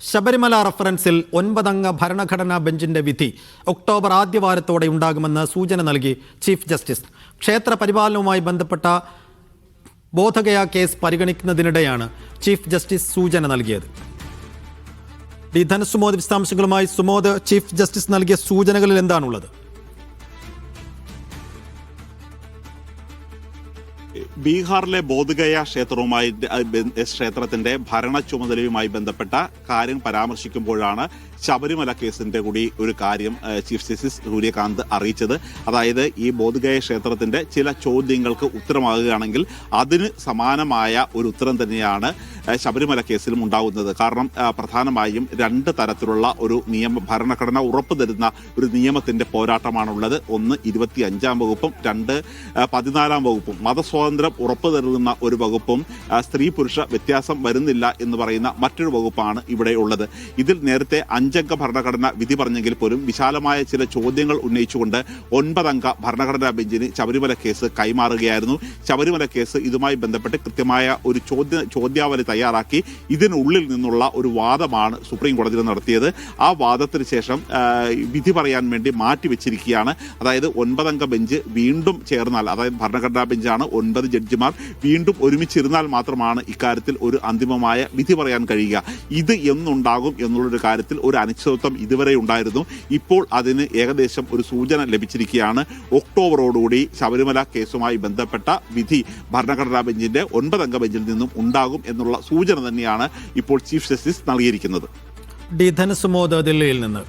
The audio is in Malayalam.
ശബരിമല റഫറൻസിൽ 9-അംഗ ഭരണഘടനാ ബെഞ്ചിന്റെ വിധി ഒക്ടോബർ ആദ്യവാരത്തോടെ ഉണ്ടാകുമെന്ന് സൂചന നൽകി ചീഫ് ജസ്റ്റിസ്. ക്ഷേത്ര പരിപാലനവുമായി ബന്ധപ്പെട്ട ബോധഗയ കേസ് പരിഗണിക്കുന്നതിനിടെയാണ് ചീഫ് ജസ്റ്റിസ് സൂചന നൽകിയത്. ധനസുമോദ് വിശദാംശങ്ങളുമായി. സുമോദ്, ചീഫ് ജസ്റ്റിസ് നൽകിയ സൂചനകളിൽ എന്താണുള്ളത്? ബീഹാറിലെ ബോധഗയ ക്ഷേത്രത്തിന്റെ ഭരണ ചുമതലയുമായി ബന്ധപ്പെട്ട കാര്യം പരാമർശിക്കുമ്പോഴാണ് ശബരിമല കേസിന്റെ കൂടി ഒരു കാര്യം ചീഫ് ജസ്റ്റിസ് സൂര്യകാന്ത് അറിയിച്ചത്. അതായത് ഈ ബോധഗയ ക്ഷേത്രത്തിന്റെ ചില ചോദ്യങ്ങൾക്ക് ഉത്തരമാകുകയാണെങ്കിൽ അതിന് സമാനമായ ഒരു ഉത്തരം തന്നെയാണ് ശബരിമല കേസിലും ഉണ്ടാകുന്നത്. കാരണം പ്രധാനമായും രണ്ട് തരത്തിലുള്ള ഒരു ഭരണഘടന ഉറപ്പു തരുന്ന ഒരു നിയമത്തിന്റെ പോരാട്ടമാണുള്ളത്. ഒന്ന് 25-ാം വകുപ്പും 2 14-ാം വകുപ്പും. മതസ്വാതന്ത്ര്യം ഉറപ്പു തരുന്ന ഒരു വകുപ്പും സ്ത്രീ പുരുഷ വ്യത്യാസം വരുന്നില്ല എന്ന് പറയുന്ന മറ്റൊരു വകുപ്പാണ് ഇവിടെ ഉള്ളത്. ഇതിൽ നേരത്തെ 5-അംഗ ഭരണഘടന വിധി പറഞ്ഞെങ്കിൽ പോലും വിശാലമായ ചില ചോദ്യങ്ങൾ ഉന്നയിച്ചുകൊണ്ട് 9-അംഗ ഭരണഘടനാ ബെഞ്ചിന് ശബരിമല കേസ് കൈമാറുകയായിരുന്നു. ശബരിമല കേസ് ഇതുമായി ബന്ധപ്പെട്ട് കൃത്യമായ ഒരു ചോദ്യാവലി തയ്യാറാക്കി ഇതിനുള്ളിൽ നിന്നുള്ള ഒരു വാദമാണ് സുപ്രീം കോടതിയിൽ നടത്തിയത്. ആ വാദത്തിന് ശേഷം വിധി പറയാൻ വേണ്ടി മാറ്റിവെച്ചിരിക്കുകയാണ്. അതായത് 9-അംഗ ബെഞ്ച് വീണ്ടും ചേർന്നാൽ, അതായത് ഭരണഘടനാ ബെഞ്ചാണ്, 9 ജഡ്ജിമാർ വീണ്ടും ഒരുമിച്ചിരുന്നാൽ മാത്രമാണ് ഇക്കാര്യത്തിൽ ഒരു അന്തിമമായ വിധി പറയാൻ കഴിയുക. ഇത് എന്നുണ്ടാകും എന്നുള്ളൊരു കാര്യത്തിൽ ഒരു അനിശ്ചിതത്വം ഇതുവരെ ഉണ്ടായിരുന്നു. ഇപ്പോൾ അതിന് ഏകദേശം ഒരു സൂചന ലഭിച്ചിരിക്കുകയാണ്. ഒക്ടോബറോടുകൂടി ശബരിമല കേസുമായി ബന്ധപ്പെട്ട വിധി ഭരണഘടനാ ബെഞ്ചിന്റെ 9-അംഗ ബെഞ്ചിൽ നിന്നും ഉണ്ടാകും എന്നുള്ള സൂചന തന്നെയാണ് ഇപ്പോൾ ചീഫ് ജസ്റ്റിസ് നൽകിയിരിക്കുന്നത്. ധനസുമോദ്, ദില്ലിയിൽ നിന്ന്.